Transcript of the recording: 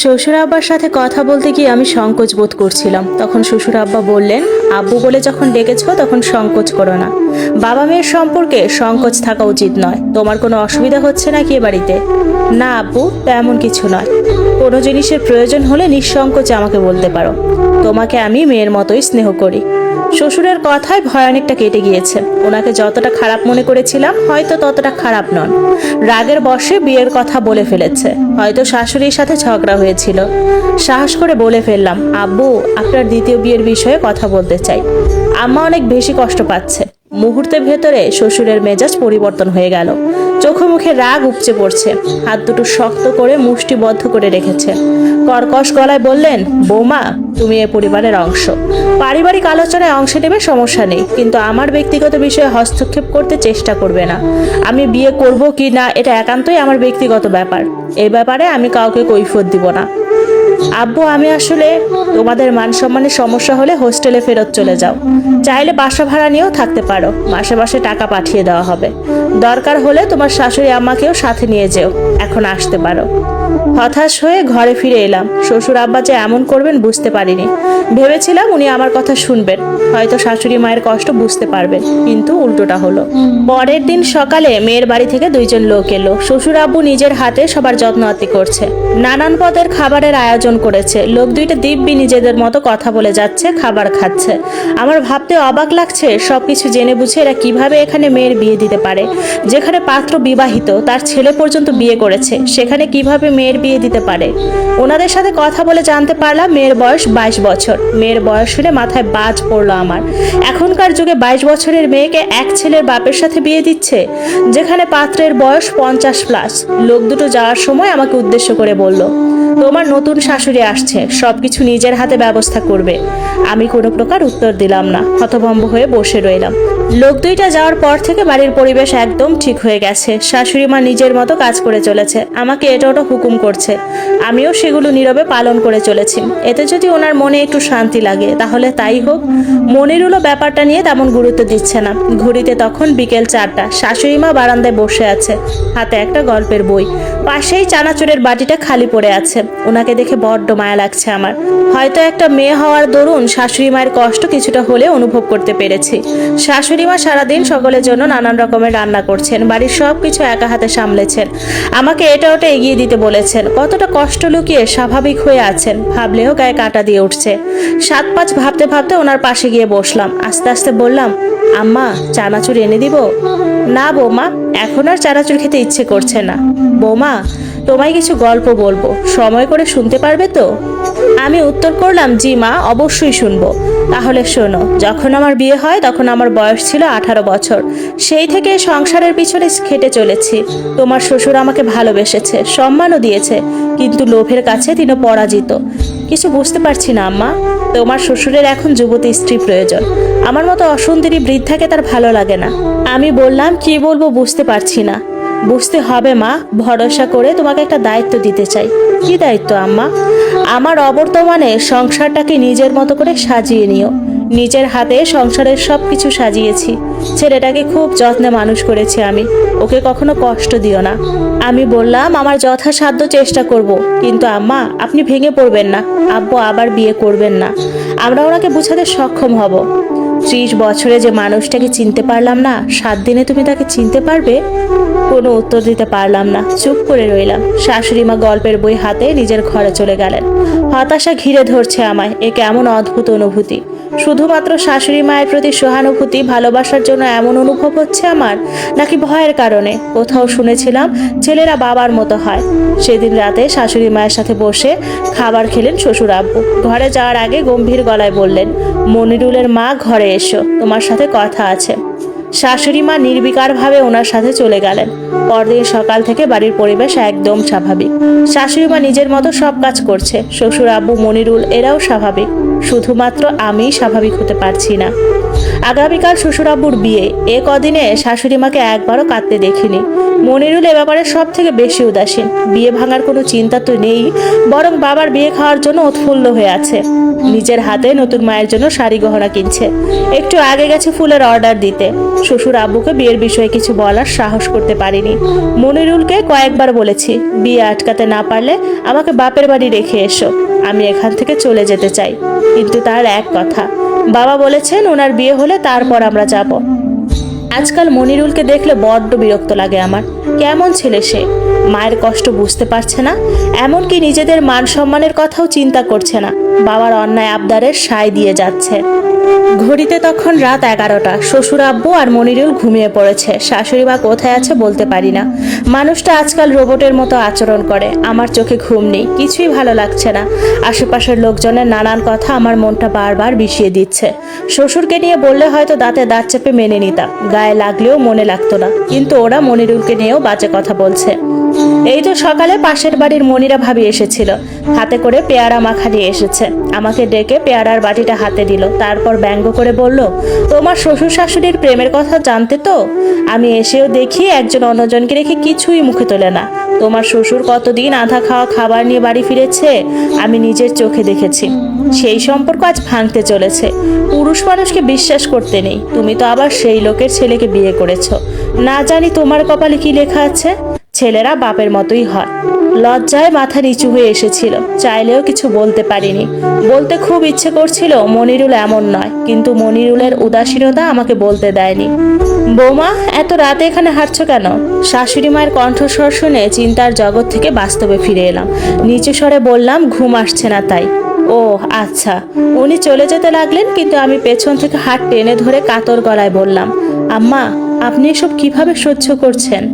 শ্বশুর আব্বার সাথে কথা বলতে গিয়ে আমি সংকোচ বোধ করছিলাম। তখন শ্বশুর আব্বা বললেন, আব্বু বলে যখন ডেকেছো তখন সংকোচ করো না। বাবা মেয়ের সম্পর্কে সংকোচ থাকা উচিত নয়। তোমার কোনো অসুবিধা হচ্ছে নাকি এ বাড়িতে? না আব্বু, তেমন কিছু নয়। কোনো জিনিসের প্রয়োজন হলে নিঃসংকোচে আমাকে বলতে পারো। তোমাকে আমি মেয়ের মতোই স্নেহ করি। শ্বশুরের কথায় ভয় অনেকটা কেটে গিয়েছে। ওনাকে যতটা খারাপ মনে করেছিলাম হয়তো ততটা খারাপ নন। রাগের বশে বিয়ের কথা বলে ফেলেছে। হয়তো শাশুড়ির সাথে ঝগড়া হয়েছিল। সাহস করে বলে ফেললাম, আব্বু আপনার দ্বিতীয় বিয়ের বিষয়ে কথা বলতে চাই। আম্মা অনেক বেশি কষ্ট পাচ্ছে। মুহূর্তের ভেতরে শ্বশুরের মেজাজ পরিবর্তন হয়ে গেল। চোখে মুখে রাগ উপচে পড়ছে। হাত দুটো শক্ত করে মুষ্টিবদ্ধ করে রেখেছে। কর্কশ গলায় বললেন, বৌমা তুমি এ পরিবারের অংশ। পারিবারিক আলোচনায় অংশ নেবে, সমস্যা নেই, কিন্তু আমার ব্যক্তিগত বিষয়ে হস্তক্ষেপ করতে চেষ্টা করবে না। আমি বিয়ে করব কি না এটা একান্তই আমার ব্যক্তিগত ব্যাপার। এই ব্যাপারে আমি কাউকে কৈফিয়ত দিব না। আব্বু আমি আসলে তোমাদের মান সম্মানের সমস্যা হলে হোস্টেলে ফেরত চলে যাও। চাইলে বাসা ভাড়া নিয়েও থাকতে পারো। মাসে মাসে টাকা পাঠিয়ে দেওয়া হবে। দরকার হলে তোমার শাশুড়ি আম্মাকেও সাথে নিয়ে যেও। এখন আসতে পারো। হতাশ হয়ে ঘরে ফিরে এলাম। শ্বশুর আব্বা যে এমন করবেন বুঝতে পারিনি। ভেবেছিলাম উনি আমার কথা শুনবেন, হয়তো শাশুড়ি মায়ের কষ্ট বুঝতে পারবেন, কিন্তু উল্টোটা হলো। পরের দিন সকালে মেয়ের বাড়ি থেকে দুইজন লোক এলো। শ্বশুর আব্বু নিজের হাতে সবার যত্ন আত্তি করছে। নানান পদের খাবারের আয়োজন করেছে। লোক দুইটা দিব্যি নিজেদের মতো কথা বলে যাচ্ছে, খাবার খাচ্ছে। আমার ভাবতে অবাক লাগছে, সবকিছু জেনে বুঝে এরা কিভাবে এখানে মেয়ের বিয়ে দিতে পারে। যেখানে পাত্র বিবাহিত, তার ছেলে পর্যন্ত বিয়ে করেছে, সেখানে কিভাবে মেয়ের বিয়ে দিতে পারে। ওনাদের সাথে কথা বলে জানতে পারলাম মেয়ের বয়স 22 বছর। মেয়ের বয়স শুনে মাথায় বাজ পড়লো আমার। এখনকার যুগে 22 বছরের মেয়েকে এক ছেলের বাপের সাথে বিয়ে দিচ্ছে, যেখানে পাত্রের বয়স 50+। লোক দুটো যাওয়ার সময় আমাকে উদ্দেশ্য করে বলল, তোমার নতুন শাশুড়ি আসছে, সবকিছু নিজের হাতে ব্যবস্থা করবে। আমি কোনো প্রকার উত্তর দিলাম না, হতভম্ব হয়ে বসে রইলাম। লোক দুইটা যাওয়ার পর থেকে বাড়ির পরিবেশ একদম ঠিক হয়ে গেছে। শাশুড়ি মা নিজের মতো কাজ করে চলেছে, আমাকে এটা ওটা হুকুম করছে। আমিও সেগুলো নীরবে পালন করে চলেছি। এতে যদি ওনার মনে একটু শান্তি লাগে তাহলে তাই হোক। মনিরুলও ব্যাপারটা নিয়ে তেমন গুরুত্ব দিচ্ছে না। ঘড়িতে তখন বিকেল 4টা। শাশুড়ি মা বারান্দায় বসে আছে, হাতে একটা গল্পের বই। পাশেই চানাচুরের বাটিটা খালি পড়ে আছে। ওনাকে দেখে বড্ড মায়া লাগছে আমার। হয়তো একটা মেয়ে হওয়ার দরুন শাশুড়ি মায়ের কষ্ট কিছুটা হলে অনুভব করতে পেরেছি। শাশুড়ি মা সারাদিন সকলের জন্য নানান রকমের রান্না করছেন, বাড়ির সবকিছু একা হাতে সামলেছেন। আমাকে এটা ওটা এগিয়ে দিতে বলেছেন। কতটা কষ্ট লুকিয়ে স্বাভাবিক হয়ে আছেন ভাবলেও গায়ে কাঁটা দিয়ে উঠছে। 7-5 ভাবতে ভাবতে ওনার পাশে গিয়ে বসলাম। আস্তে আস্তে বললাম, আম্মা চানাচুর এনে দিব? না বৌমা, এখন আর চানাচুর খেতে ইচ্ছে করছে না। বৌমা তোমায় কিছু গল্প বলবো, সময় করে শুনতে পারবে তো? আমি উত্তর করলাম, জি মা, অবশ্যই শুনবো। তাহলে শোনো, যখন আমার বিয়ে হয় তখন আমার বয়স ছিল 18 বছর। সেই থেকে সংসারের পিছনে খেটে চলেছি। তোমার শ্বশুর আমাকে ভালোবেসেছে, সম্মানও দিয়েছে, কিন্তু লোভের কাছে তিনি পরাজিত। কিছু বুঝতে পারছি না আম্মা। তোমার শ্বশুরের এখন যুবতী স্ত্রী প্রয়োজন। আমার মতো অসুন্দরী বৃদ্ধাকে তার ভালো লাগে না। আমি বললাম, কি বলবো বুঝতে পারছি না। বুঝতে হবে মা, ভরসা করে তোমাকে একটা দায়িত্ব দিতে চাই। কি দায়িত্ব আম্মা? আমার অবর্তমানে সংসারটাকে নিজের মতো করে সাজিয়ে নিও। নিজের হাতে সংসারের সবকিছু সাজিয়েছি। ছেলেটাকে খুব যত্নে মানুষ করেছি আমি। ওকে কখনো কষ্ট দিও না। আমি বললাম, আমার যথাসাধ্য চেষ্টা করব, কিন্তু আম্মা আপনি ভেঙে পড়বেন না। আব্বু আবার বিয়ে করবেন না। আমরা ওনাকে বোঝাতে সক্ষম হব। 30 বছরে যে মানুষটাকে চিনতে পারলাম না, 7 দিনে তুমি তাকে চিনতে পারবে? কোনো উত্তর দিতে পারলাম না, চুপ করে রইলাম। শাশুড়ি মা গল্পের বই হাতে নিজের ঘরে চলে গেলেন। হতাশা ঘিরে ধরছে আমায়। এ কেমন অদ্ভুত অনুভূতি। শুধুমাত্র শাশুড়ি মায়ের প্রতি সহানুভূতি, ভালোবাসার জন্য এমন অনুভব হচ্ছে আমার, নাকি ভয়ের কারণে? কোথাও শুনেছিলাম ছেলেরা বাবার মতো হয়। সেদিন রাতে শাশুড়ি মায়ের সাথে বসে খাবার খেলেন শ্বশুর আব্বু। ঘরে যাওয়ার আগে গম্ভীর গলায় বললেন, মনিরুলের মা ঘরে এসো, তোমার সাথে কথা আছে। শাশুড়ি মা নির্বিকারভাবে ওনার সাথে চলে গেলেন। পরদিন সকাল থেকে বাড়ির পরিবেশ একদম স্বাভাবিক। শাশুড়ি মা নিজের মতো সব কাজ করছে। শ্বশুর আব্বু, মনিরুল এরাও স্বাভাবিক। শুধুমাত্র আমিই স্বাভাবিক হতে পারছি না। আগামীকাল শ্বশুর আব্বুর বিয়ে। এ কদিনে শাশুড়ি মাকে একবারও কাঁদতে দেখিনি। মনিরুল এ ব্যাপারে সব থেকে বেশি উদাসীন। বিয়ে ভাঙার কোনো চিন্তা তো নেই, বরং বাবার বিয়ে খাওয়ার জন্য উৎফুল্ল হয়ে আছে। নিজের হাতে নতুন মায়ের জন্য শাড়ি গহনা কিনছে। একটু আগে গেছে ফুলের অর্ডার দিতে। শ্বশুর আব্বুকে বিয়ের বিষয়ে কিছু বলার সাহস করতে পারিনি। মনিরুলকে কয়েকবার বলেছি বিয়ে আটকাতে না পারলে আমাকে বাপের বাড়ি রেখে এসো, আমি এখান থেকে চলে যেতে চাই। কিন্তু তার এক কথা, বাবা বলেছেন ওনার বিয়ে হলে তারপর আমরা যাব। আজকাল মনিরুলকে দেখলে বড্ড বিরক্ত লাগে আমার। কেমন ছেলে সে, মায়ের কষ্ট বুঝতে পারছে না, এমনকি নিজেদের মান সম্মানের কথাও চিন্তা করছে না, বাবার অন্যায় আবদারের সায় দিয়ে যাচ্ছে। ঘড়িতে তখন রাত 11টা। শ্বশুর আব্বু আর মনিরুল ঘুমিয়ে পড়েছে। শাশুড়ি মা কোথায় আছে বলতে পারি না। মানুষটা আজকাল রোবটের মতো আচরণ করে। আমার চোখে ঘুম নেই, কিছুই ভালো লাগছে না। আশেপাশের লোকজনের নানান কথা আমার মনটা বারবার বিষিয়ে দিচ্ছে। শ্বশুরকে নিয়ে বললে হয়তো দাঁতে দাঁত চেপে মেনে নিতাম, গায়ে লাগলেও মনে লাগতো না, কিন্তু ওরা মনিরুলকে নিয়েও বাজে কথা বলছে। এই তো সকালে পাশের বাড়ির মনিরা ভাবি এসেছিল, হাতে করে পেয়ারা মাখা নিয়ে এসেছে। আমাকে ডেকে পেয়ারার বাটিটা হাতে দিল, তারপর ব্যঙ্গ করে বলল, তোমার শ্বশুর শাশুড়ির প্রেমের কথা জানতে তো? আমি এসেও দেখি একজন অন্যজনকে রেখে কিছুই মুখে তোলে না। তোমার শ্বশুর কতদিন আধা খাওয়া খাবার নিয়ে বাড়ি ফিরেছে আমি নিজের চোখে দেখেছি। সেই সম্পর্ক আজ ভাঙতে চলেছে। পুরুষ মানুষকে বিশ্বাস করতে নেই। তুমি তো আবার সেই লোকের ছেলেকে বিয়ে করেছো। না জানি তোমার কপালে কি লেখা আছে। ছেলেরা বাপের মতোই হয়। লজ্জায় মাথা নিচু হয়ে এসেছিল, চাইলেও কিছু বলতে পারিনি। বলতে খুব ইচ্ছে করছিল মনিরুল এমন নয়, কিন্তু মনিরুলের উদাসীনতা আমাকে বলতে দেয়নি। বৌমা, এত রাতে এখানে হাঁটছো কেন? শাশুড়ি মায়ের কণ্ঠস্বর শুনে চিন্তার জগৎ থেকে বাস্তবে ফিরে এলাম। নিচু স্বরে বললাম, ঘুম আসছে না তাই। ও আচ্ছা। উনি চলে যেতে লাগলেন, কিন্তু আমি পেছন থেকে হাত টেনে ধরে কাতর গলায় বললাম, আম্মা, আপনি এসব কিভাবে সহ্য করছেন?